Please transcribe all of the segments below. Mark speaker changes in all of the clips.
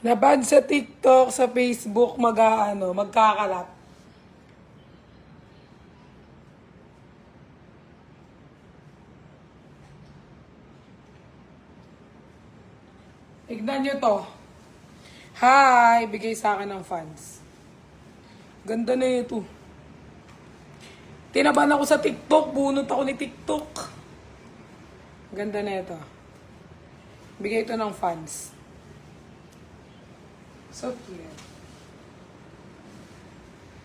Speaker 1: Nabad sa TikTok, sa Facebook, magkakalat. Tignan nyo to. Hi! Bigay sa akin ng fans. Ganda na ito. Tinaban ako sa TikTok. Bunot ako ni TikTok. Ganda na ito. Bigay ito ng fans. So cute.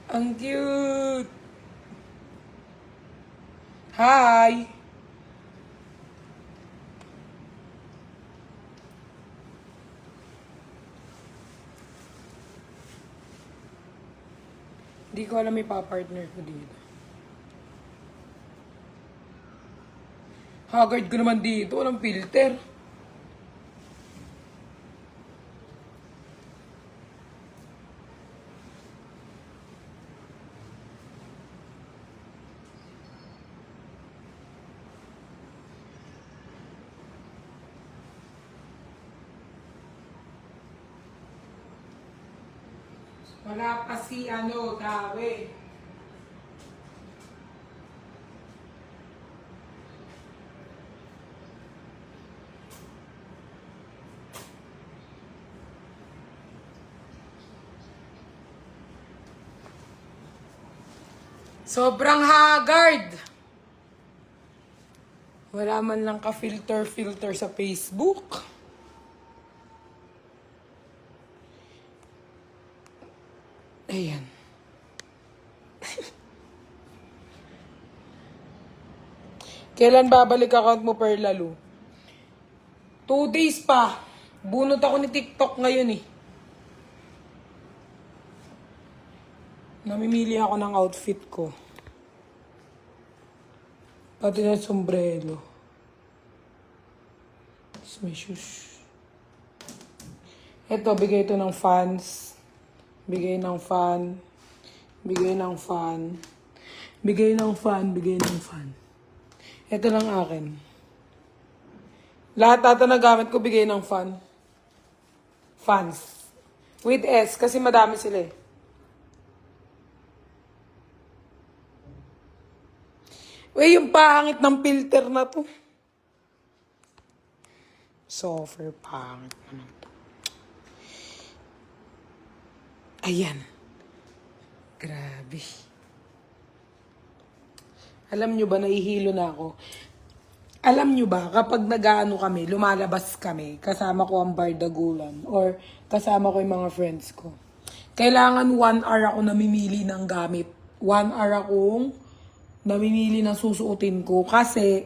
Speaker 1: Ang cute. Hi! Hindi ko alam may pa-partner ko dito. Haggard ko naman dito. Walang filter. Wala pa si Dawe. Sobrang haggard. Wala man lang ka-filter sa Facebook. Ayan. Kailan babalik account mo, Perlalu? 2 days pa. Bunot ako ni TikTok ngayon eh. Namimili ako ng outfit ko. Pati na sombrero. Tapos may shoes. Ito, bigay ito ng fans. Bigay ng fan. Bigay ng fan. Bigay ng fan. Bigay ng fan. Ito lang akin. Lahat ata na gamit ko, bigay ng fan. Fans. With S, kasi madami sila eh. Uy, yung pangit ng filter na to. Software pangit naman to. Ayan. Grabe. Alam nyo ba, nahihilo na ako. Alam nyo ba, kapag nag-aano kami, lumalabas kami, kasama ko ang bardagulan, or kasama ko yung mga friends ko. Kailangan 1 hour ako namimili ng gamit. 1 hour akong namimili ng susuotin ko kasi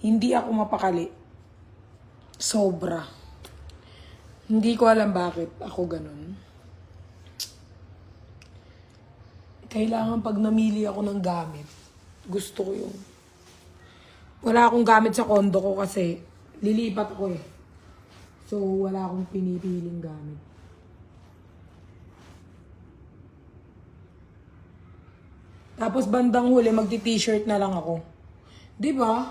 Speaker 1: hindi ako mapakali. Sobra. Hindi ko alam bakit ako ganun. Kailangan pag namili ako ng gamit, gusto ko yung... Wala akong gamit sa kondo ko kasi lilipat ko eh. So, wala akong pinipiling gamit. Tapos bandang huli, magti-t-shirt na lang ako. 'Di ba?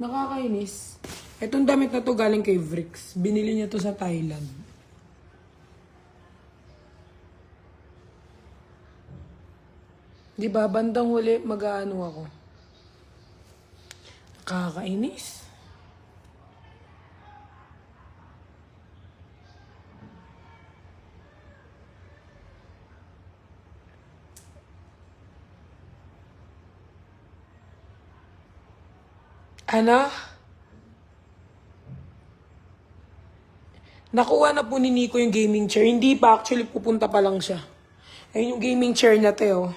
Speaker 1: Nakakainis. Etong damit na to galing kay Vrix. Binili niya to sa Thailand. 'Di ba? Bandang huli, mag-aano ako. Nakakainis. Ano? Nakuha na po ni Nico yung gaming chair. Hindi pa, actually pupunta pa lang siya. Ayun yung gaming chair na te, oh.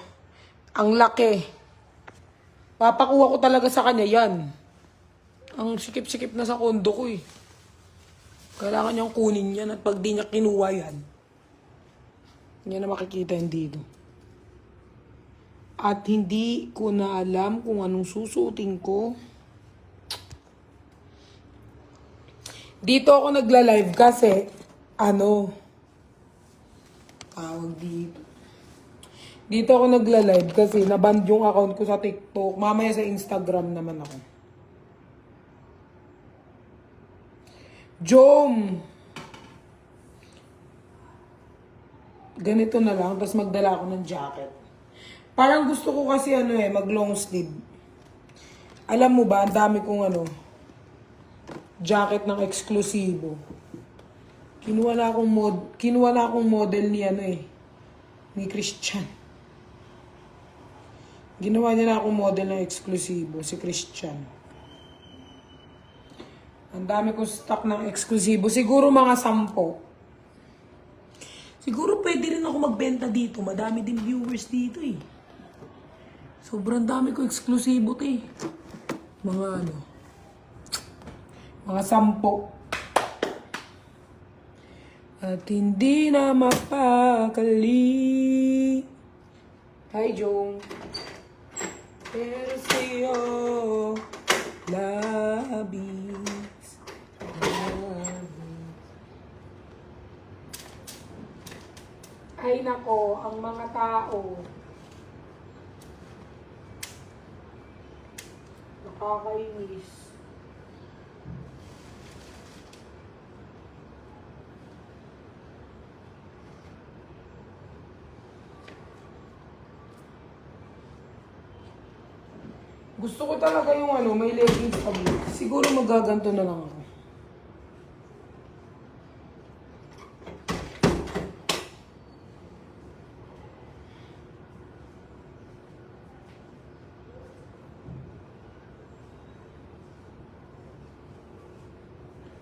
Speaker 1: Ang laki. Papakuha ko talaga sa kanya yan. Ang sikip-sikip na sa kondo ko eh. Kailangan niyang kunin yan at pag di niya kinuha yan, hindi na makikita yan dito. At hindi ko na alam kung anong susuotin ko. Dito ako nagla-live kasi, tawag dito. Dito ako nagla-live kasi naban yung account ko sa TikTok. Mamaya sa Instagram naman ako. Jom! ganito na lang, tapos magdala ako ng jacket. Parang gusto ko kasi mag long sleeve. Alam mo ba, ang dami kong jacket ng eksklusibo. Kinuha na akong model ni ni Christian. Ginawa niya na akong model ng eksklusibo, si Christian. Ang dami kong stock ng eksklusibo. Siguro mga 10. Siguro pwede rin ako magbenta dito. Madami din viewers dito eh. Sobrang dami ko eksklusibo to eh. Mga 10. At hindi na mapakali. Hi, Jong. Pero sa'yo, labis. Ay nako, ang mga tao. Nakakainis. Gusto ko talaga yung may leggings kami. Siguro magaganto na lang ako.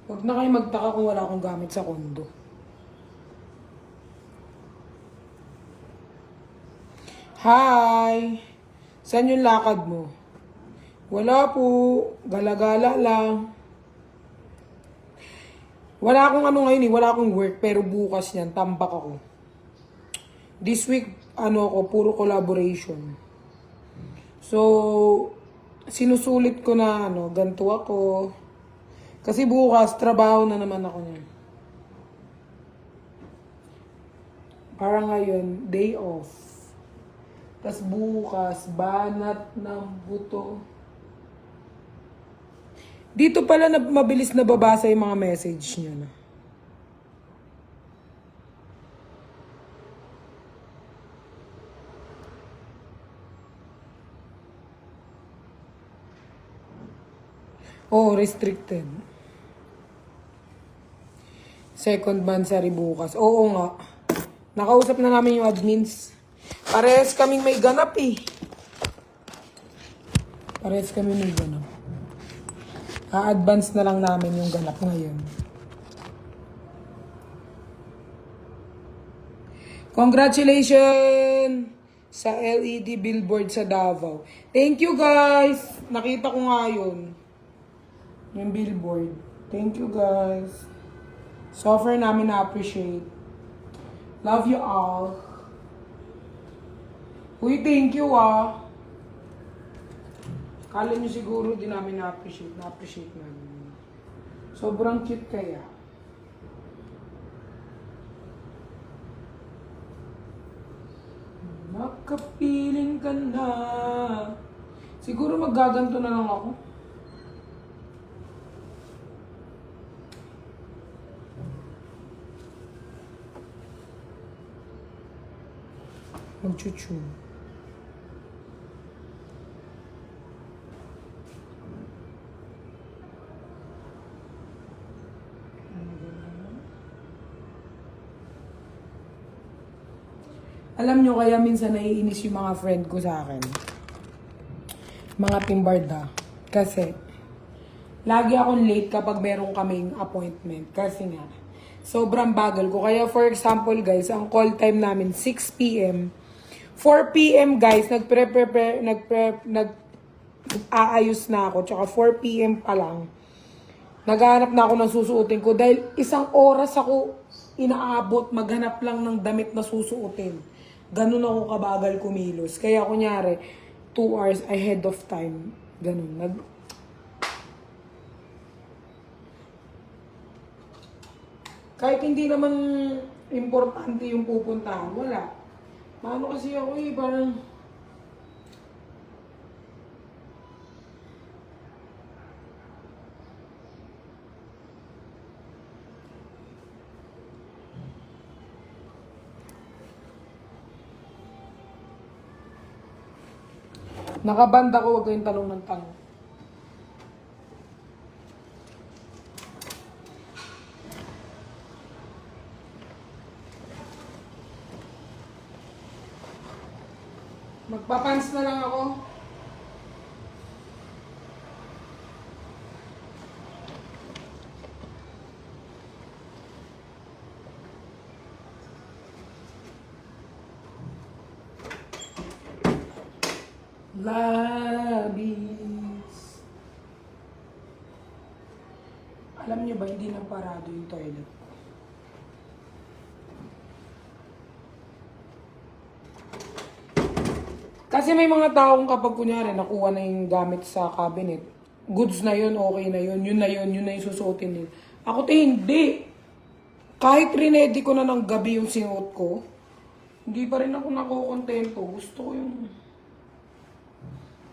Speaker 1: Huwag na kayo magtaka kung wala akong gamit sa kondo. Hi! Saan yung lakad mo? Wala po. Gala-gala lang. Wala akong ngayon wala akong work, pero bukas niyan, tambak ako. This week, puro collaboration. So, sinusulit ko na, ganito ako. Kasi bukas, trabaho na naman ako niyan. Parang ngayon, day off. Tas bukas, banat ng buto. Dito pala mabilis nababasa yung mga message niyo na. Oh, restricted. Second Bansari bukas. Oo nga. Nakausap na namin yung admins. Parehas kaming may ganap eh. Parehas kami may ganap. A-advance na lang namin yung ganap ngayon. Congratulations sa LED billboard sa Davao. Thank you guys. Nakita ko nga yun. Yung billboard. Thank you guys. So far namin na-appreciate. Love you all. Uy, thank you Kala nyo siguro di namin na-appreciate. Na-appreciate namin. Sobrang cute kaya. Makapiling ka na. Siguro maggaganto na lang ako. Mag-chuchu. Alam nyo, kaya minsan naiinis yung mga friend ko sa akin. Mga timbarda. Kasi, lagi akong late kapag meron kaming appointment. Kasi nga, sobrang bagal ko. Kaya for example guys, ang call time namin 6 p.m. 4 p.m. guys, nag-aayos na ako. Tsaka 4 p.m. pa lang. Naghahanap na ako ng susuotin ko. Dahil isang oras ako inaabot, maghanap lang ng damit na susuotin. Ganun ako kabagal kumilos. Kaya kunyari, 2 hours ahead of time. Ganun. Kahit hindi naman importante yung pupuntahan, wala. Paano kasi ako parang... Nakabanda ko, huwag kayong tanong ng tanong. Magpapans na lang ako. Labis. Alam niyo ba, hindi nang parado yung toilet. Kasi may mga taong kapag kunyari nakuha na yung gamit sa cabinet, goods na yun, okay na yun, yun na yung susuotin nila. Ako hindi. Kahit rinedy ko na ng gabi yung sinuot ko, hindi pa rin ako nakukontento. Gusto ko yung...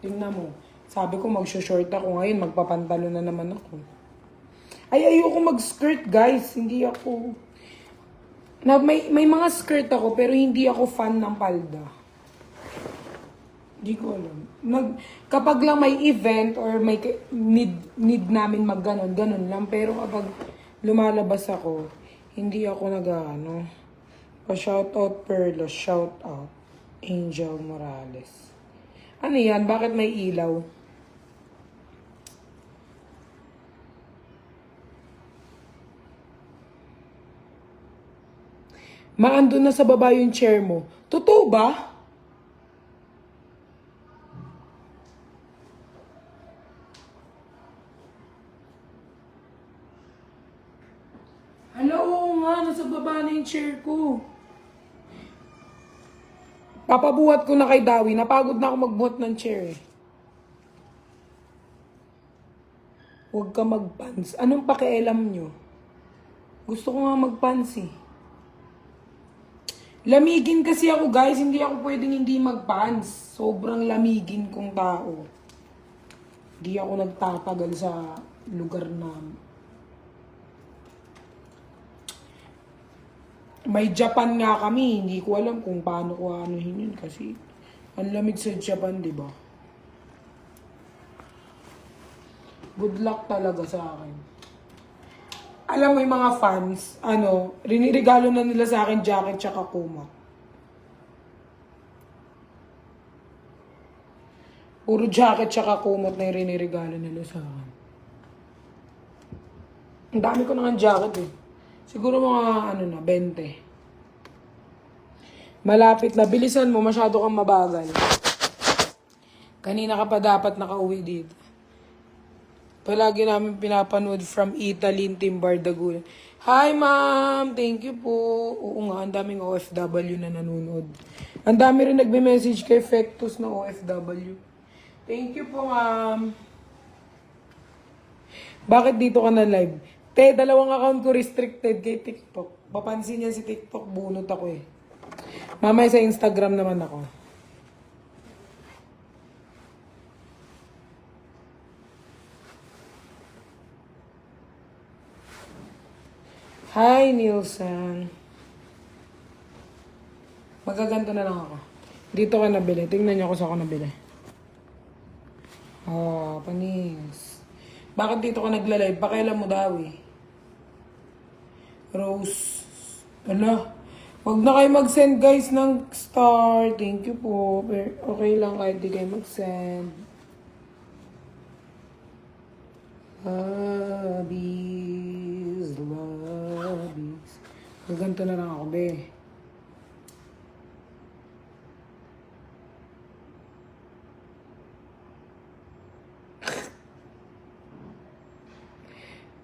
Speaker 1: Tingnan mo. Sabi ko mag-short ako ngayon, magpapantalo na naman ako. Ay, ayoko mag-skirt, guys. Hindi ako... may mga skirt ako, pero hindi ako fan ng palda. Hindi ko alam. Kapag lang may event or may need namin ganun lang. Pero kapag lumalabas ako, hindi ako nag-ano. Pa-shoutout Perla, shoutout Angel Morales. Ano yan? Bakit may ilaw? Maandun na sa baba yung chair mo. Totoo ba? Hala, oo nga. Nasa baba na yung chair ko. Papabuhat ko na kay Dawi. Napagod na ako magbuhat ng chair eh. Huwag ka magpans. Anong pakialam nyo? Gusto ko nga magpans eh. Lamigin kasi ako guys. Hindi ako pwedeng hindi magpans. Sobrang lamigin kong tao. Hindi ako nagtatagal sa lugar na... May Japan nga kami, hindi ko alam kung paano ko anuhin yun kasi ang lamig sa Japan, di ba? Good luck talaga sa akin. Alam mo yung mga fans, rinirigalo na nila sa akin jacket tsaka kumot. Puro jacket tsaka kumot na yung rinirigalo nila sa akin. Ang dami ko na nga jacket eh. Siguro mga 20. Malapit na. Bilisan mo, masyado kang mabagal. Kanina ka pa dapat nakauwi dito. Palagi namin pinapanood from Italy in Team Bardagulan. Hi ma'am! Thank you po. Oo nga, ang daming OFW na nanonood. Ang dami rin nagme-message kay Fectus na OFW. Thank you po ma'am. Bakit dito ka na live? Dalawang account ko restricted kay TikTok. Papansin niya si TikTok, bunot ako eh. Mamaya sa Instagram naman ako. Hi, Nielsen. Magaganto na lang ako. Dito ka nabili. Tingnan niyo kung saan ako nabili. Panis. Bakit dito ka nagla-live? Pakailan mo daw eh. Rose. Wag na kayo mag-send guys ng star. Thank you po. Pero okay lang kahit di kayo mag-send. Labis. Ganito na lang ako, be.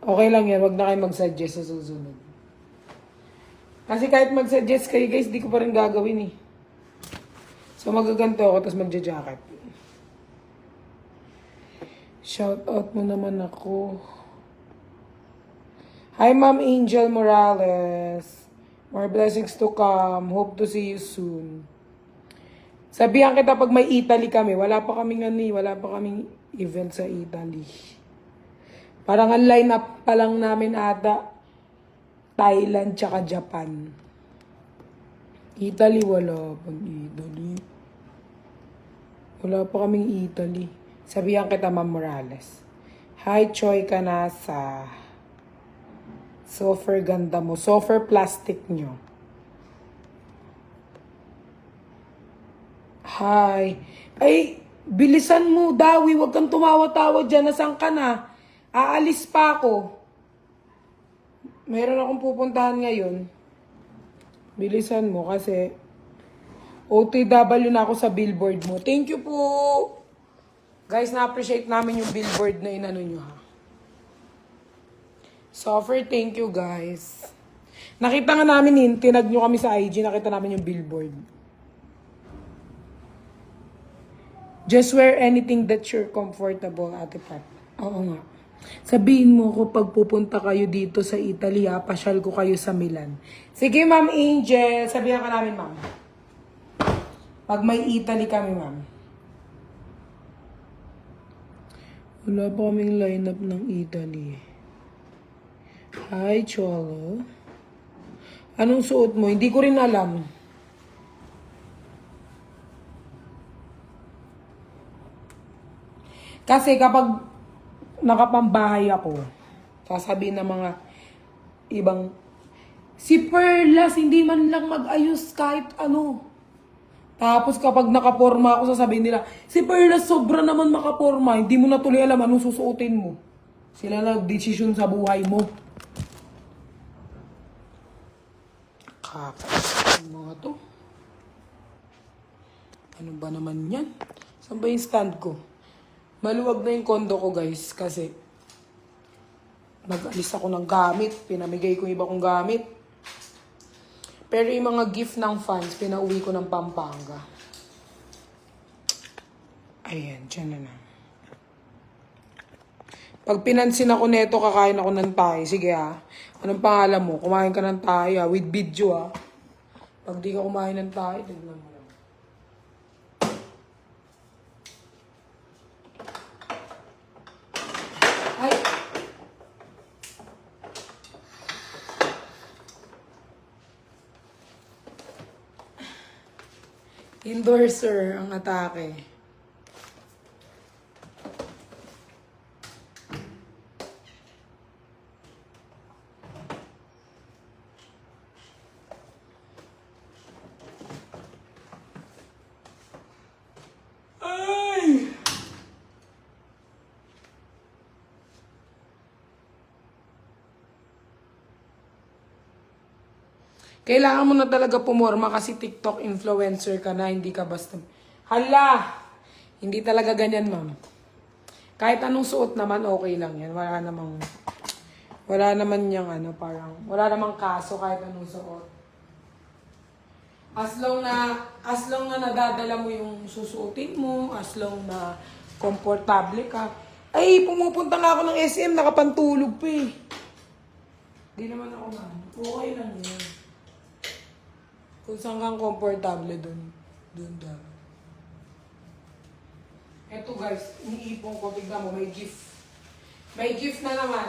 Speaker 1: Okay lang yan. Wag na kayo mag-suggest sa susunod. Kasi kahit mag-suggest kayo guys, di ko pa rin gagawin eh. So magaganto ako, tapos magja-jacket. Shoutout mo naman ako. Hi Ma'am Angel Morales. More blessings to come. Hope to see you soon. Sabihan kita pag may Italy kami. Wala pa kaming event sa Italy. Parang ang line-up pa lang namin ata Thailand tsaka Japan. Italy wala pang Italy. Wala pa kaming Italy. Sabihan kita, Ma'am Morales. Hi, Choy Kanasa. Sofer ganda mo. Sofer plastic nyo. Hi. Ay, bilisan mo, Dawi. Huwag kang tumawa-tawa dyan. Nasaan ka na? Aalis pa ako. Meron akong pupuntahan ngayon. Bilisan mo kasi OTW na ako sa billboard mo. Thank you po. Guys, na-appreciate namin yung billboard na inano nyo ha. Sofer, thank you guys. Nakita nga namin tinag nyo kami sa IG, nakita namin yung billboard. Just wear anything that you're comfortable, Ate Pat. Oo nga. Sabihin mo ko pag pupunta kayo dito sa Italy, pasyal ko kayo sa Milan. Sige, Ma'am Angel. Sabihan ka namin, Ma'am. Pag may Italy kami, Ma'am. Wala pa kaming lineup ng Italy. Hi, Cholo. Anong suot mo? Hindi ko rin alam. Kasi kapag nakapambahay ako, sasabihin ng mga ibang, si Perlas, hindi man lang mag-ayos kahit ano. Tapos kapag nakaporma ako, sasabihin nila, si Perlas sobra naman makaporma, hindi mo na tuloy alam anong susuotin mo. Sila nag-desisyon sa buhay mo. Kakainis mga to. Ano ba naman yan? Saan ba yung stand ko? Maluwag na yung kondo ko guys kasi nag-alis ako ng gamit. Pinamigay ko yung iba kong gamit. Pero yung mga gift ng fans, pinauwi ko ng Pampanga. Ayan, dyan na na. Pag pinansin ako neto, kakain ako ng tayo. Sige ha. Anong pangalan mo? Kumain ka ng tayo with video ha. Pag di ka kumain ng tayo, tignan mo. Ay! Endorser ang atake. Ay! Kailangan mo na talaga pumorma kasi TikTok influencer ka na, hindi ka basta... Hala! Hindi talaga ganyan, ma'am. Kahit anong suot naman, okay lang yan. Wala naman yung ano, parang... Wala namang kaso kahit anong suot. As long na nadadala mo yung susuotin mo, as long na komportable ka. Ay, pumupunta nga ako ng SM, nakapantulog pa eh. Hindi naman ako man. Okay lang yan. Kung saan kang komportable dun daw. Eto guys, iniipon ko, tignan mo, may gift. May gift na naman.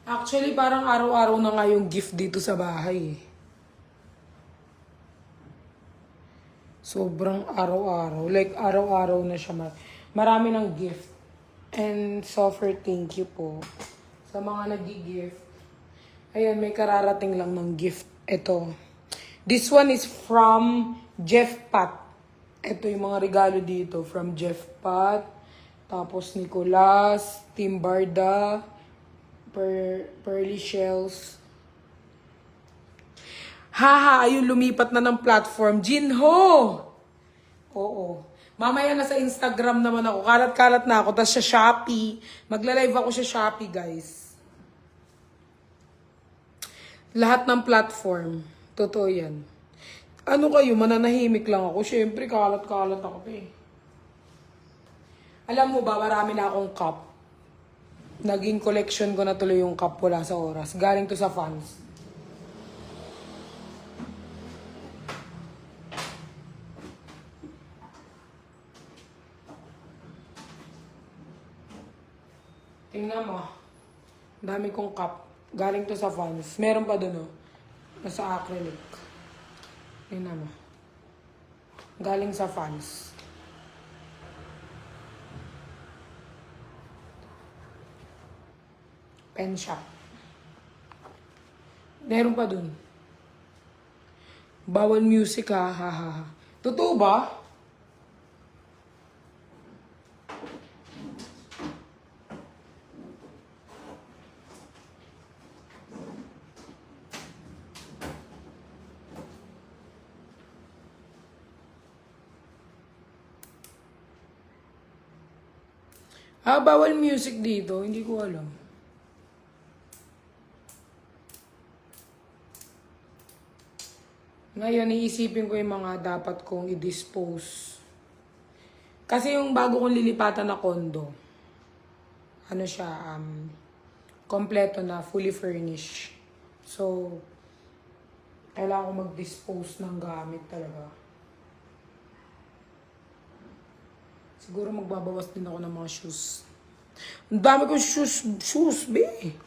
Speaker 1: Actually, parang araw-araw na nga yung gift dito sa bahay. Sobrang araw-araw. Like, araw-araw na siya. Marami ng gift. And Sofer, thank you po. Sa mga nag-gift. Ayan, may kararating lang ng gift. Ito. This one is from Jeff Pat. Ito yung mga regalo dito. From Jeff Pat. Tapos Nicolas. Tim Barda. Pearly Shells. Haha, ayun, lumipat na ng platform. Jinho! Oo. Mamaya na sa Instagram naman ako. Kalat-kalat na ako. Tapos sa Shopee. Magla-live ako sa Shopee, guys. Lahat ng platform. Totoo yan. Ano kayo? Mananahimik lang ako. Siyempre, kalat-kalat ako pa eh. Alam mo ba, marami na akong cup. Naging collection ko na tuloy yung cup wala sa oras. Galing to sa fans. Tingnan mo. Dami kong cup. Galing to sa fans. Meron pa dun, oh. Nasa acrylic. Tingnan mo. Galing sa fans. Pen shop. Meron pa dun. Bawal music, ha, ha, ha. Totoo ba? Ah, bawal music dito. Hindi ko alam. Ngayon, iisipin ko yung mga dapat kong i-dispose. Kasi yung bago kong lilipatan na kondo, ano siya, kompleto na, fully furnished. So, kailangan ko mag-dispose ng gamit talaga. Siguro magbabawas din ako ng mga shoes. Ang dami kong shoes, be.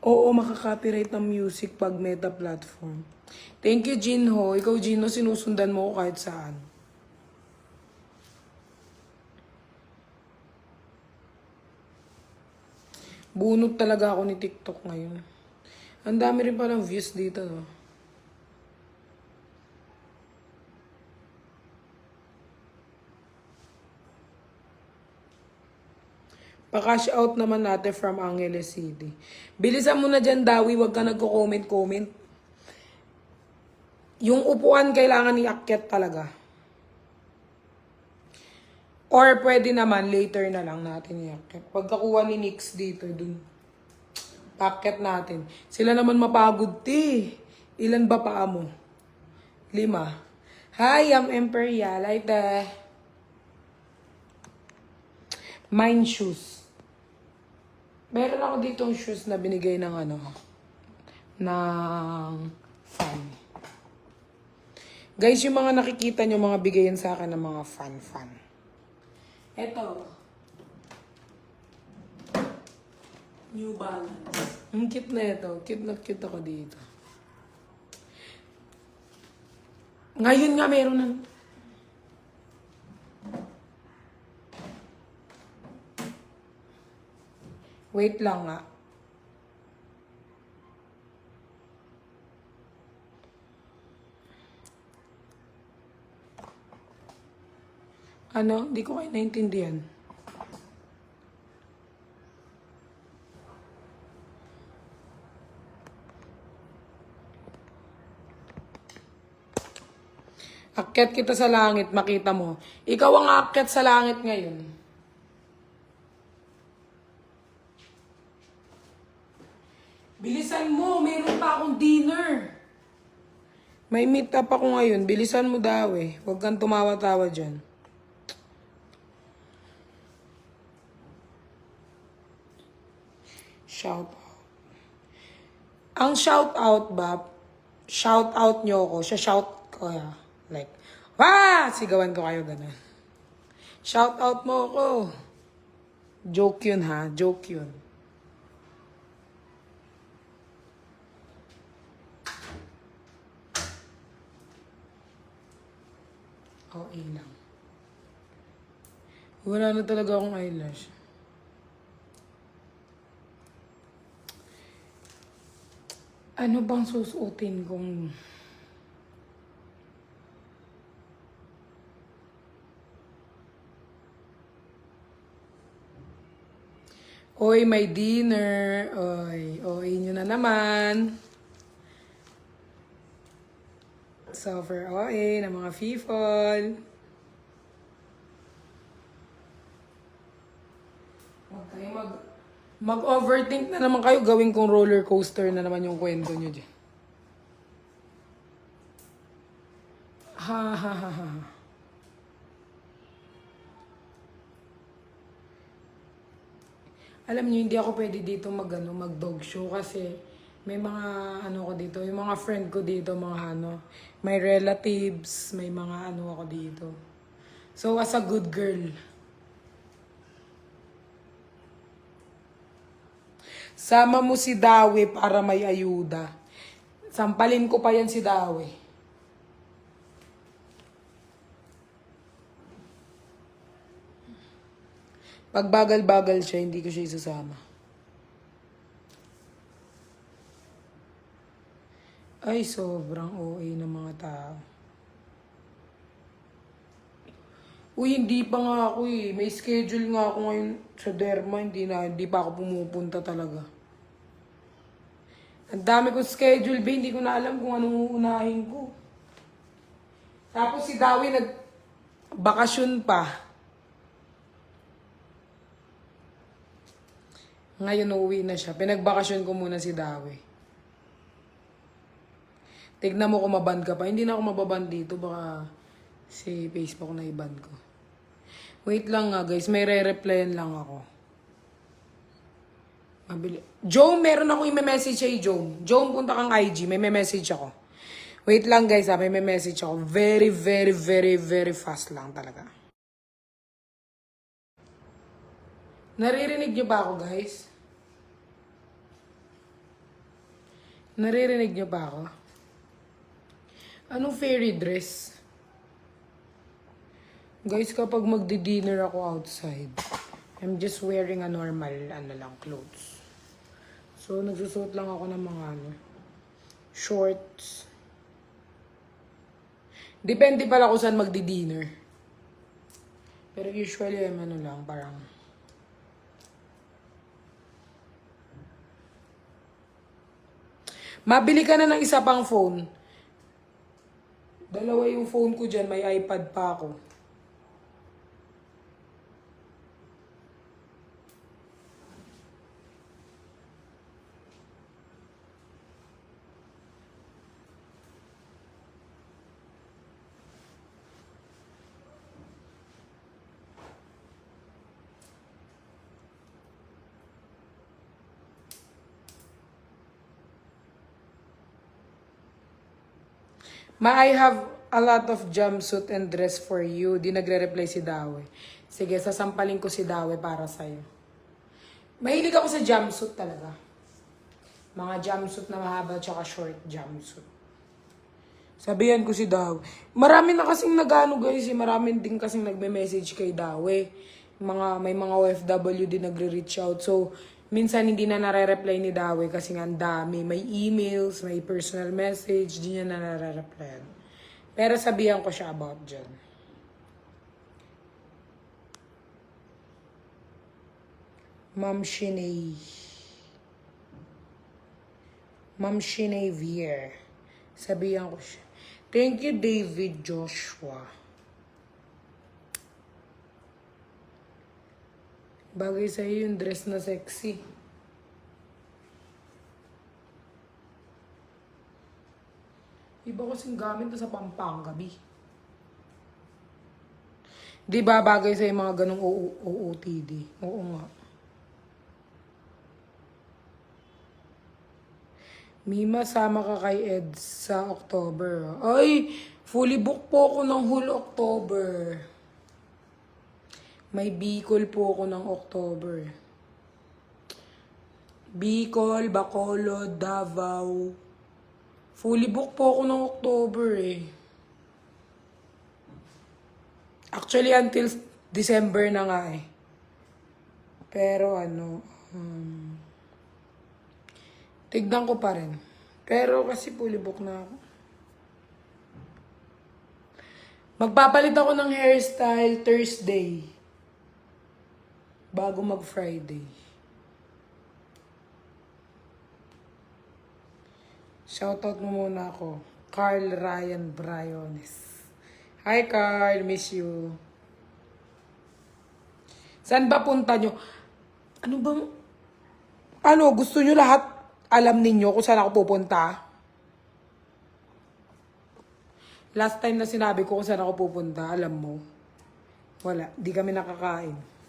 Speaker 1: Oo, makaka-copyright ng music pag Meta platform. Thank you, Jinho. Ikaw, Jinho, sinusundan mo ko kahit saan. Bunot talaga ako ni TikTok ngayon. Ang dami rin palang views dito, no? Pa-cash out naman natin from Angeles City. Bilisan mo na dyan, Dawi. Huwag ka nagko-comment-comment. Yung upuan kailangan iakyat talaga. Or pwede naman, later na lang natin iakyat. Pagkakuha ni Nix dito, dun. Pakyat natin. Sila naman mapagod, ti. Ilan ba paa mo? 5. Hi, I'm Imperial. Ay, te. Mine shoes. Meron ako ditong shoes na binigay ng ng fan. Guys, yung mga nakikita nyo, mga bigayan sa akin ng mga fan. Eto. New Balance. Ang cute na ito. Cute na cute ako dito. Ngayon nga meron ng... Wait lang nga. Ano? Hindi ko kayo naintindihan. Akyat kita sa langit, makita mo. Ikaw ang aakyat sa langit ngayon. Bilisan mo, meron pa akong dinner. May meet up ako ngayon, bilisan mo daw eh. Huwag kang tumawa-tawa dyan. Shout out. Ang shout out ba, shout out nyo ako, shout ko ya. Like, wah! Sigawan ko kayo ganun. Shout out mo ako. Joke yun ha, joke yun. Okay lang. Wala na talaga akong eyelash. Ano bang susuotin kong... Oy, may dinner. Oy nyo na naman. Suffer OA ng mga people. Mag-overthink na naman kayo. Gawin kong roller coaster na naman yung kwento nyo dyan. Ha ha ha ha. Alam niyo, hindi ako pwede dito mag dog show kasi may mga ano ko dito, yung mga friend ko dito, mga ano, may relatives, may mga ano ako dito. So, as a good girl, sama mo si Dawe para may ayuda. Sampalin ko pa yan si Dawe. Pag bagal-bagal siya, hindi ko siya isasama. Ay, sobrang OA ng mga tao. Uy, hindi pa nga ako eh. May schedule nga ako ngayon sa Derma. Hindi pa ako pumupunta talaga. Ang dami kong schedule, ba? Hindi ko na alam kung anong uunahin ko. Tapos si Dawi nag-bakasyon pa. Ngayon uuwi na siya. Pinagbakasyon ko muna si Dawi. Tignan mo kung maban ka pa. Hindi na ako mababan dito. Baka si Facebook na iban ko. Wait lang nga guys. May re-replyan lang ako. Mabili. Jom, meron akong i-message sa'yo, Jom. Jom, punta kang IG. May message ako. Wait lang guys, may message ako. Very, very, very, very fast lang talaga. Naririnig niyo ba ako, guys? Naririnig niyo ba ako? Anong fairy dress? Guys, kapag magdi-dinner ako outside, I'm just wearing a normal, clothes. So, nagsusuot lang ako ng mga, shorts. Depende pala kung saan magdi-dinner. Pero usually, parang... Mabili ka na ng isa pang phone. Dalawa yung phone ko dyan, may iPad pa ako. I have a lot of jumpsuit and dress for you. Di nagre-reply si Dawe. Sige, sasampalin ko si Dawe para sa'yo. Mahilig ako sa jumpsuit talaga. Mga jumpsuit na mahaba tsaka short jumpsuit. Sabihan ko si Dawe. Marami na kasing nagano guys. Marami din kasing nagme-message kay Dawe. May mga OFW din nagre-reach out. So, minsan hindi na nare-reply ni Dawe kasi nga ang dami. May emails, may personal message, di niya na nare-reply. Pero sabihan ko siya about dyan. Ma'am Shinay Vier. Sabihan ko siya. Thank you, David Joshua. Bagay sa'yo yung dress na sexy. Iba kasing gamit na sa Pampanga, B. Di ba bagay sa'yo mga ganong OOTD? Oo nga. Mima, sama ka kay Ed sa October. Ay, fully booked po ako ng whole October. May Bicol po ako ng October. Bicol, Bacolod, Davao. Fully booked po ako ng October eh. Actually, until December na nga eh. Pero tignan ko pa rin. Pero kasi fully booked na ako. Magpapalit ako ng hairstyle Thursday. Bago mag-Friday. Shoutout mo muna ako. Carl Ryan Briones. Hi Carl, miss you. Saan ba punta nyo? Gusto nyo lahat alam ninyo kung saan ako pupunta? Last time na sinabi ko kung saan ako pupunta, alam mo? Wala, di kami nakakain.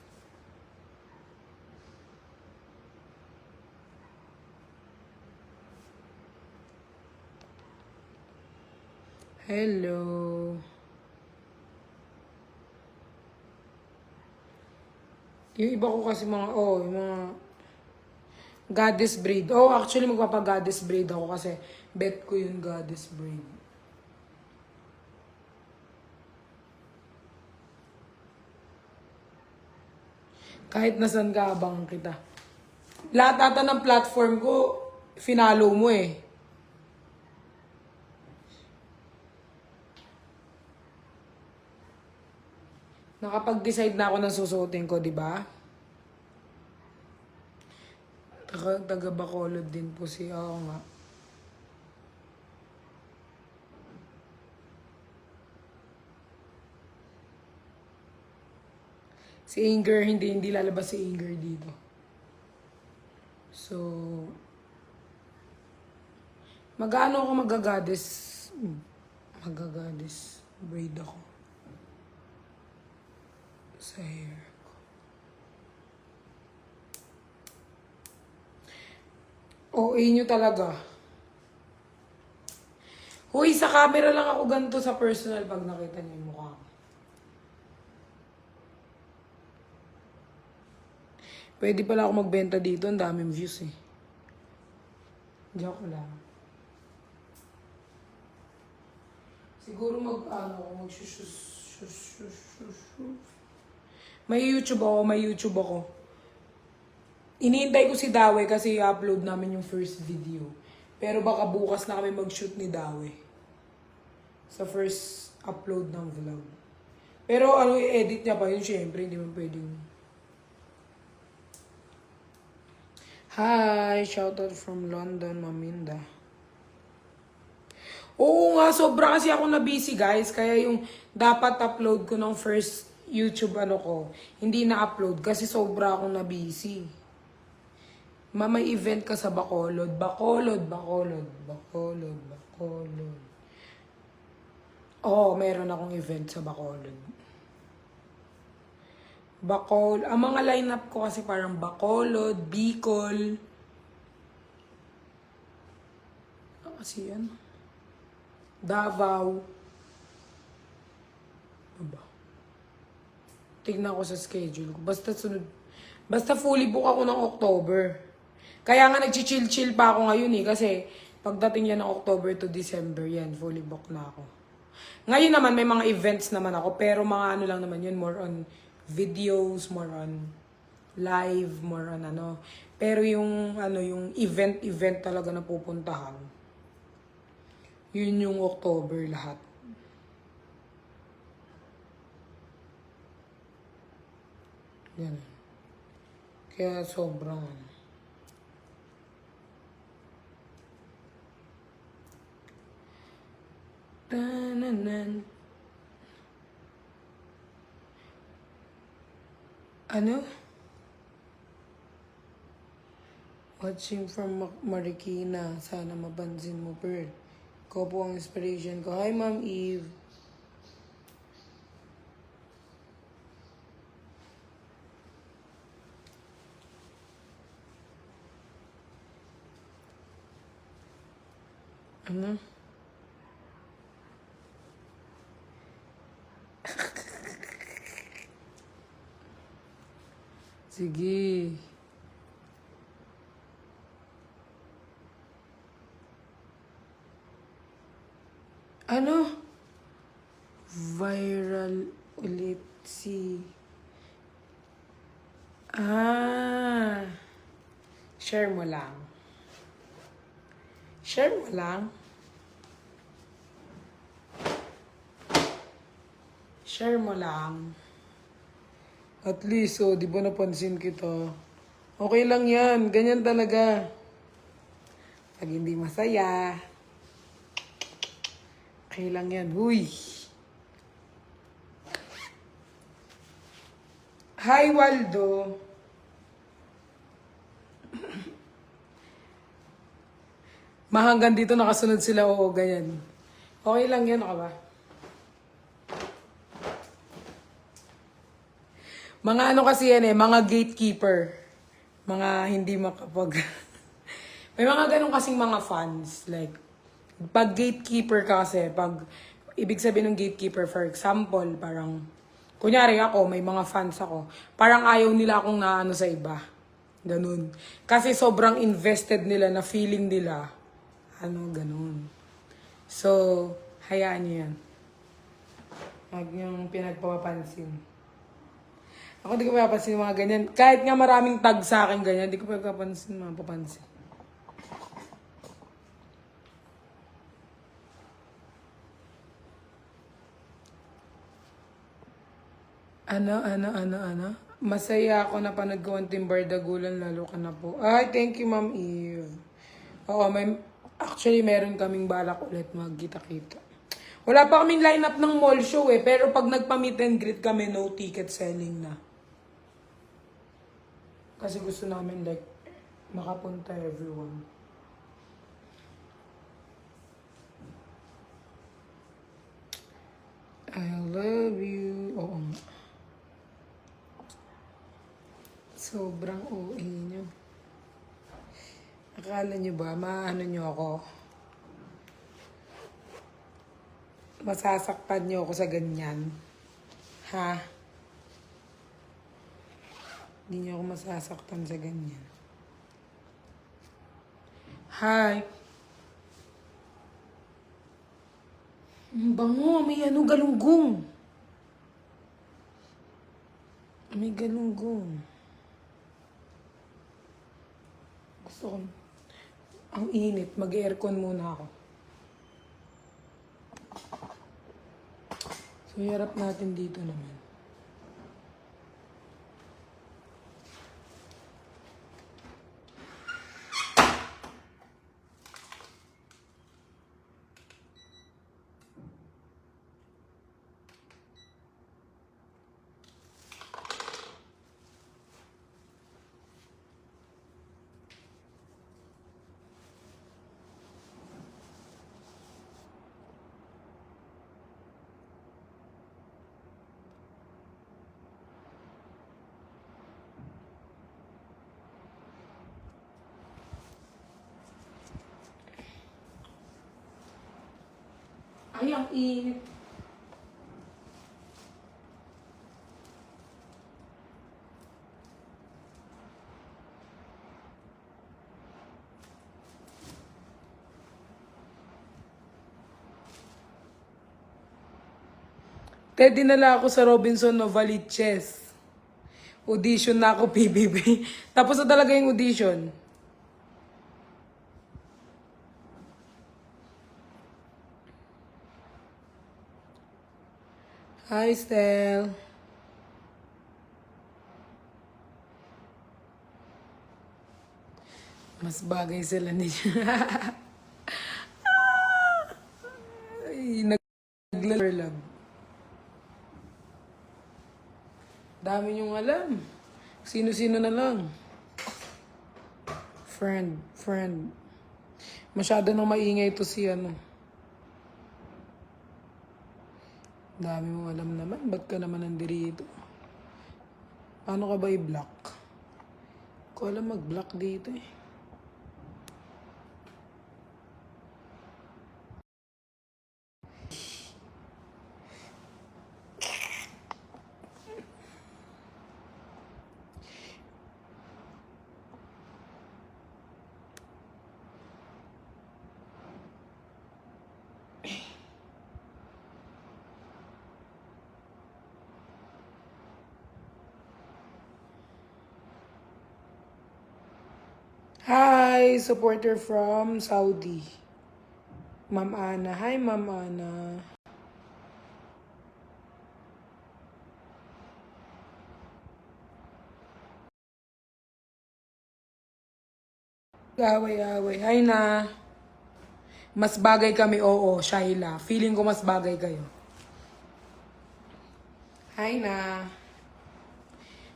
Speaker 1: Hello. Yung iba ko kasi yung mga goddess braid. Oh, actually magpapa-goddess braid ako kasi bet ko yung goddess braid. Kahit nasan ka, abang kita. Lahat ata ng platform ko, finalo mo eh. Nakapag-decide na ako ng susuotin ko, di ba? Taga Bacolod din po siya. Oo nga. Si Inger, hindi lalabas si Inger dito. So, mag-ano ako magagaddess braid ako. Sa hair ko. OA nyo talaga. Huy, sa camera lang ako ganito, sa personal pag nakita niyo yung mukha ko. Pwede pala ako magbenta dito, ang daming views eh. Joke lang. Siguro May YouTube ako. Iniintay ko si Dawe kasi i-upload namin yung first video. Pero baka bukas na kami mag-shoot ni Dawe. Sa first upload ng vlog. Pero i-edit niya pa yun, syempre, hindi man pwedeng. Hi, shoutout from London, Maminda. Oo nga, sobra kasi ako na busy guys. Kaya yung dapat upload ko ng first YouTube ko, hindi na-upload kasi sobra akong na busy. May event ka sa Bacolod. Bacolod. Oo, meron akong event sa Bacolod. Ang mga lineup ko kasi parang Bacolod, Bicol. Kasi yan. Davao. Aba. Tignan ko sa schedule ko. Basta fully book ako ng October. Kaya nga nag-chill pa ako ngayon eh. Kasi pagdating yan ng October to December yan, fully book na ako. Ngayon naman may mga events naman ako. Pero mga lang naman yun, more on videos, more on live, more on Pero yung yung event talaga na pupuntahan. Yun yung October lahat. Yan. Kaya sobrang Tananan. Watching from Marikina. Sana mapansin mo, Pearl. Ikaw po ang inspiration ko. Hi, Ma'am Eve. Sige. Viral ulit si... Share mo lang. Share mo lang. Share mo lang. At least, di ba napansin kita? Okay lang yan. Ganyan talaga. Pag hindi masaya. Okay lang yan. Huy. Hi, Waldo. Mahanggang dito nakasunod sila. Oo, ganyan. Okay lang yan, ka ba? Mga kasi yan mga gatekeeper. Mga hindi makapag... May mga ganun kasing mga fans. Like, pag gatekeeper kasi, pag ibig sabihin ng gatekeeper, for example, parang, kunyari ako, may mga fans ako, parang ayaw nila akong naano sa iba. Ganun. Kasi sobrang invested nila na feeling nila, ganun. So, hayaan niyo yan. Huwag niyong pinagpapansin. Ako di ko papapansin mga ganyan. Kahit nga maraming tag sa akin ganyan, di ko papapansin, mapapansin. Ano? Masaya ako na panood ko ang Team Bardagulan, lalo ka na po. Ay, thank you, Ma'am Eve. Oo, actually, meron kaming balak ulit magkita-kita. Wala pa kaming lineup ng mall show pero pag nagpa-meet and greet kami, no ticket selling na. Kasi gusto namin like, makapunta everyone. I love you. Oo nga. Sobrang OA nyo. Akala nyo ba, maano nyo ako? Masasaktan nyo ako sa ganyan? Ha? Hindi nyo ako masasaktan sa ganyan. Hi! Ang bango, may galunggong. May galunggong. Gusto ko. Ang init, mag-aircon muna ako. So, harap natin dito naman. Ay, ang init. Dinala ako sa Robinson Novaliches. Audition na ako, PBB. Tapos na talaga yung audition. Hi, Stel. Mas bagay sila niya. Ay, nag-love. Dami niyong alam. Sino-sino na lang. Friend. Masyado nang maingay ito si Dami mong alam naman. Ba't ka naman nandirito? Paano ka ba i-block? Ko alam mag-block dito eh. Hi, supporter from Saudi. Ma'am Ana. Hi, Ma'am Ana. Away. Hi na. Mas bagay kami, oo, Shaila. Feeling ko mas bagay kayo. Hi na.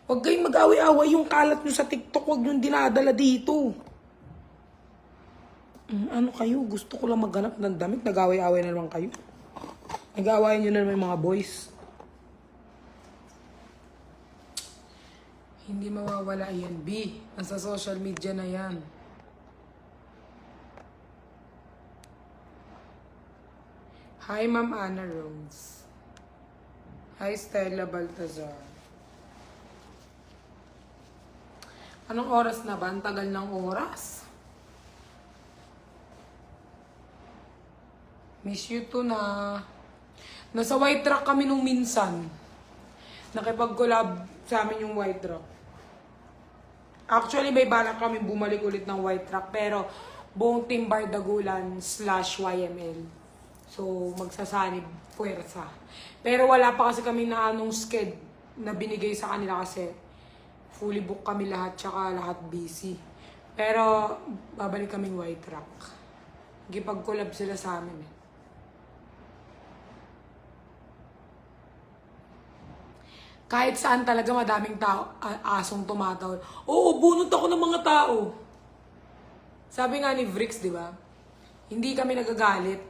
Speaker 1: Huwag kayong mag-away-away yung kalat nyo sa TikTok. Huwag nyo dinadala dito. Ano kayo? Gusto ko lang maghanap ng damit. Nag-away-away na naman kayo. Nag-awayan nyo na naman yung mga boys. Hindi mawawala yan, B. Nasa social media na yan. Hi, Ma'am Anna Rose. Hi, Stella Baltazar. Anong oras na ba? Ang tagal ng oras. Miss you too na. Nasa White Rock kami nung minsan. Nakipag-collab sa amin yung White Rock. Actually, may balak kami bumalik ulit ng White Rock. Pero, buong Team Bardagulan / YML. So, magsasanib puwersa. Pero wala pa kasi kami na anong sked na binigay sa kanila kasi fully book kami lahat tsaka lahat busy. Pero, babalik kaming White Rock. Gipag-collab sila sa amin eh. Kahit saan talaga madaming tao, asong tumatawid. Oo, bunot ako ng mga tao. Sabi nga ni Vrix, di ba? Hindi kami nagagalit.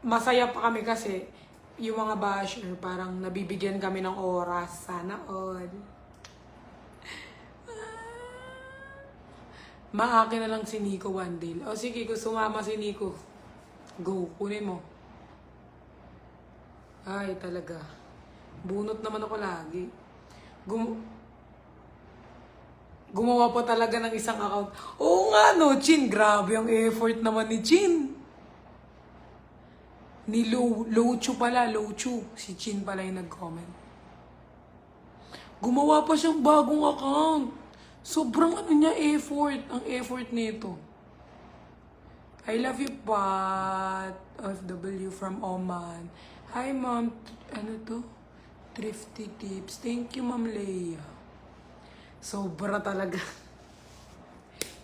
Speaker 1: Masaya pa kami kasi yung mga basher, parang nabibigyan kami ng oras. Sana all. Maakin na lang si Nico one day. O sige, kung sumama si Nico, go, kunin mo. Ay, talaga. Bunot naman ako lagi. Gumawa pa talaga ng isang account. Oo nga no, Chin. Grabe ang effort naman ni Chin. Ni Lochu pala, Lochu. Si Chin pala yung nag-comment. Gumawa pa siyang bagong account. Sobrang ano niya, effort. Ang effort nito. I love you, Pat. FW from Oman. Hi, Mom. Ano to? Thrifty tips. Thank you, Ma'am Leia. Sobra talaga.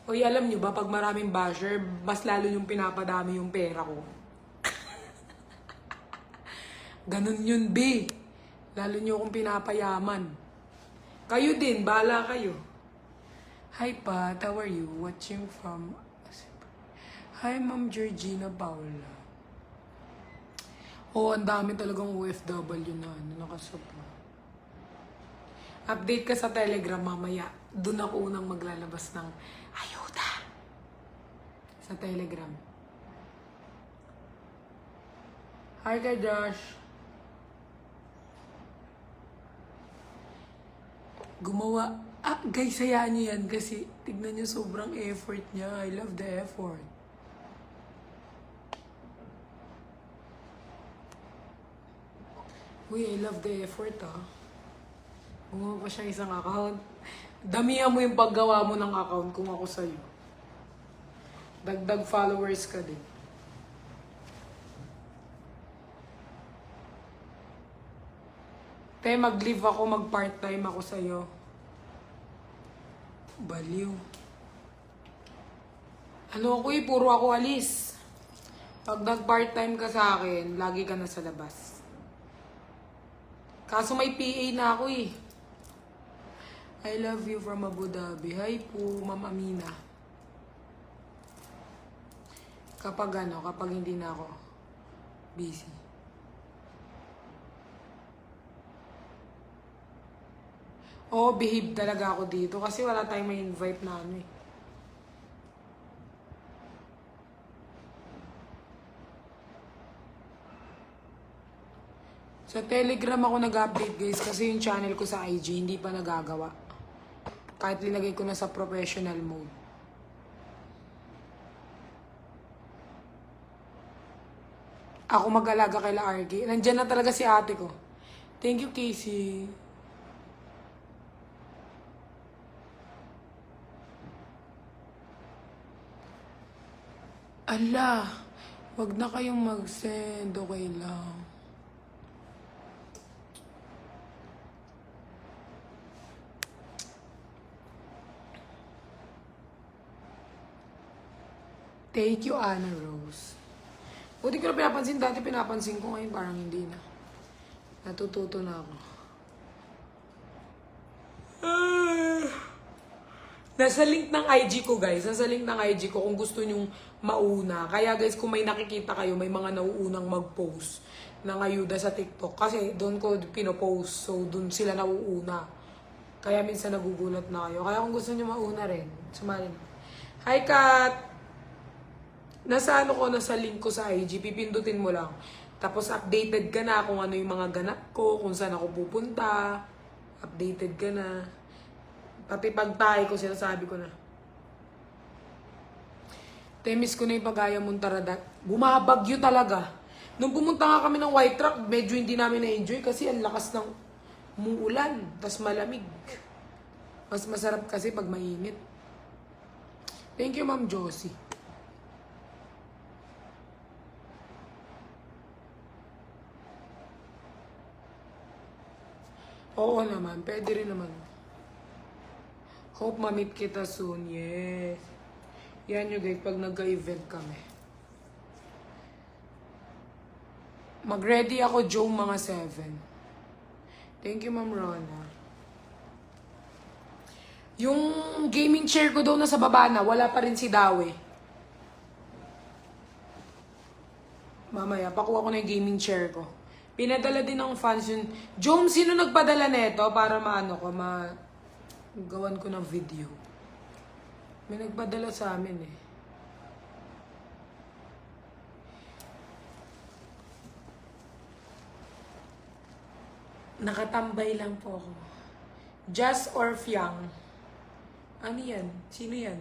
Speaker 1: Uy, alam nyo ba, pag maraming basher, mas lalo yung pinapadami yung pera ko. Ganun yun, B. Lalo nyo akong pinapayaman. Kayo din, bahala kayo. Hi, Pat. How are you? Watching from... Hi, Ma'am Georgina Paula. Oh, ang dami talagang OFW na nakasapa. Update ka sa Telegram mamaya. Doon ako unang maglalabas ng ayuda. Sa Telegram. Hi ka, Josh. Gumawa. Guys, hayaan nyo yan kasi tignan nyo sobrang effort niya. I love the effort. Uy, I love the effort Gumawa pa siya isang account. Damihan mo yung paggawa mo ng account kung ako sa'yo. Dagdag followers ka din. Te, mag-leave ako, mag-part-time ako sa'yo. Baliw. Ano ako puro ako alis. Pag nag-part-time ka sa akin, lagi ka na sa labas. Kaso may PA na ako I love you from Abu Dhabi. Hi po, Ma'am Amina. Kapag hindi na ako busy. Oo, behave talaga ako dito kasi wala tayong may invite na Sa Telegram ako nag-update guys kasi yung channel ko sa IG hindi pa nagagawa. Kahit linagay ko na sa professional mode. Ako mag-alaga kay La RG. Nandyan na talaga si ate ko. Thank you, Casey. Ala, wag na kayong mag-send. Okay lang. Thank you, Anna Rose. Buti ko na pinapansin. Dati pinapansin ko ngayon. Parang hindi na. Natututo na ako. Nasa link ng IG ko, guys. Nasa link ng IG ko kung gusto nyong mauna. Kaya, guys, kung may nakikita kayo, may mga nauunang mag-post ng ayuda sa TikTok. Kasi doon ko pinopost. So, doon sila nauuna. Kaya minsan nagugulat na kayo. Kaya kung gusto nyo mauna rin, sumali. Hi, Kat! Nasa ano ko, nasa link ko sa IG, pipindutin mo lang. Tapos updated ka na kung ano yung mga ganap ko, kung saan ako pupunta. Updated ka na. Pati pagtahi ko, sinasabi ko na. Temis ko na yung pagaya mong taradat. Bumabagyo talaga. Nung pumunta nga kami ng White Rock, medyo hindi namin na-enjoy kasi ang lakas ng muulan. Tas malamig. Mas masarap kasi pag mainit. Thank you, Ma'am Josie. Oo naman, pwede rin naman. Hope ma-meet kita soon, yes. Yan yung guys, pag nagka-event kami. Mag-ready ako, Joe, mga 7. Thank you, Ma'am Rona. Yung gaming chair ko daw nasa baba na, wala pa rin si Dawe. Mamaya, pakuha ko na yung gaming chair ko. Pinadala din ng fans yun. Jom, sino nagpadala nito para maano ko, gawan ko ng video. May nagpadala sa amin eh. Nakatambay lang po ako. Just or Fiang. Ano yan? Sino yan?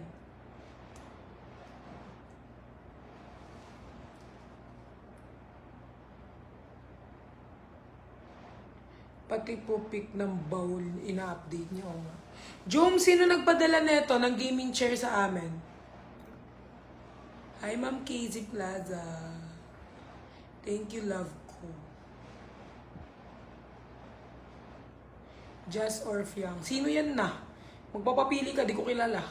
Speaker 1: Pati po pic ng bowl, ina-update niyo. Jom, sino nagpadala nito ng gaming chair sa amin? Hi, Ma'am Casey Plaza. Thank you, love ko. Just or Fiang. Sino yan na? Magpapapili ka, di ko kilala.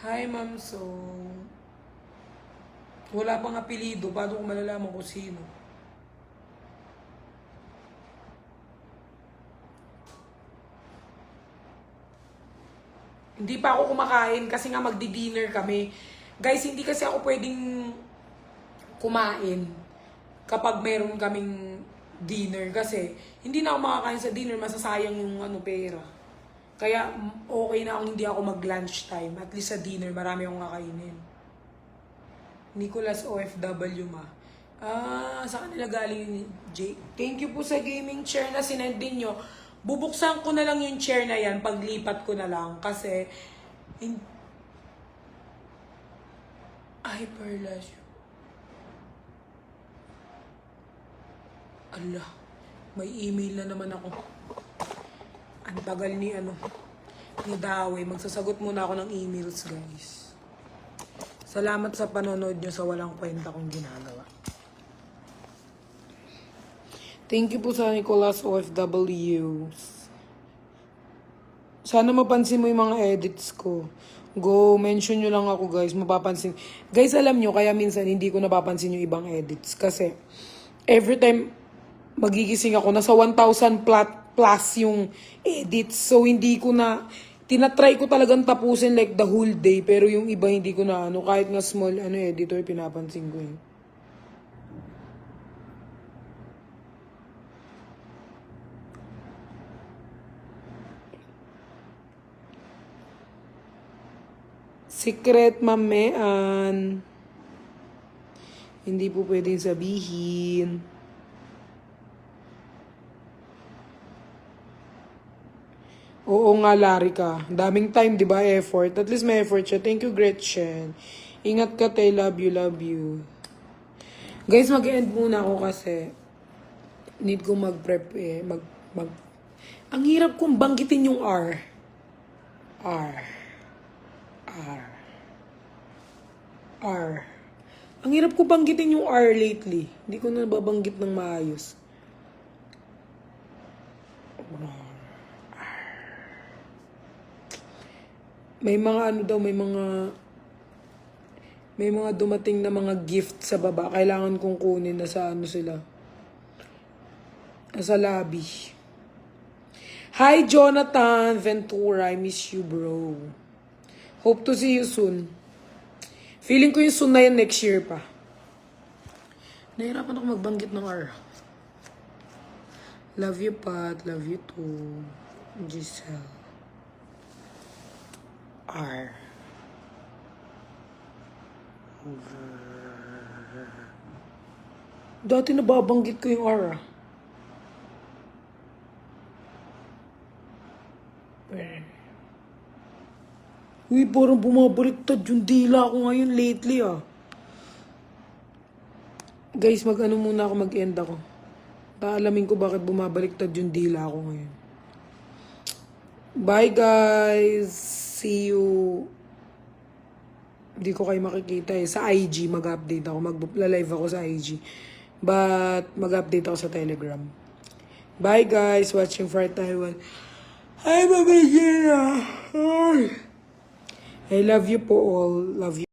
Speaker 1: Hi, Ma'am So. Wala pang apelido. Paano ko malalaman kung sino? Hindi pa ako kumakain kasi nga magdi-dinner kami. Guys, hindi kasi ako pwedeng kumain kapag meron kaming dinner. Kasi hindi na ako makakain sa dinner. Masasayang yung pera. Kaya okay na kung hindi ako mag-lunch time. At least sa dinner, marami akong kakainin. Nicholas OFW ma. Sa kanila galing Jay. Thank you po sa gaming chair na sinend nyo. Bubuksan ko na lang yung chair na yan. Paglipat ko na lang. Kasi ay, Perlas. Allah. May email na naman ako. Ang tagal ni Dawe. Magsasagot muna ako ng emails, guys. Salamat sa panonood nyo sa walang kwenta kong ginagawa. Thank you po sa Nicholas OFWs. Sana mapansin mo yung mga edits ko. Go, mention nyo lang ako, guys. Mapapansin. Guys, alam nyo, kaya minsan hindi ko napapansin yung ibang edits. Kasi, every time magigising ako, nasa 1,000 plus yung edits. So, hindi ko na tinatry ko talagang tapusin like the whole day. Pero yung iba hindi ko na kahit nga small editor, pinapansin ko yun. Secret, mamean. Hindi po pwedeng sabihin. Oo nga, Larika. Daming time, di ba? Effort. At least may effort siya. Thank you, Gretchen. Ingat ka, te. Love you, love you. Guys, mag-end muna ako kasi need ko mag-prep eh. Ang hirap kong banggitin yung R. Ang hirap ko banggitin yung R lately. Hindi ko na babanggit ng maayos. May mga may mga dumating na mga gift sa baba. Kailangan kong kunin na sa sila. Sa lobby. Hi, Jonathan Ventura. I miss you, bro. Hope to see you soon. Feeling ko yung soon na yan next year pa. Nahirapan ako magbanggit ng R. Love you, Pat. Love you too. Giselle. R. Dati nababanggit ko yung R, ah. Uy, parang bumabaliktad yung dila ko ngayon lately, ah. Guys, mag-ano muna ako, mag-end ako. Paalamin ko bakit bumabaliktad yung dila ko ngayon. Bye, guys. See you. Hindi ko kayo makikita eh. Sa IG mag-update ako. Mag-live ako sa IG. But mag-update ako sa Telegram. Bye, guys. Watching for Taiwan. Hi, Mama Gina. I love you po all. Love you.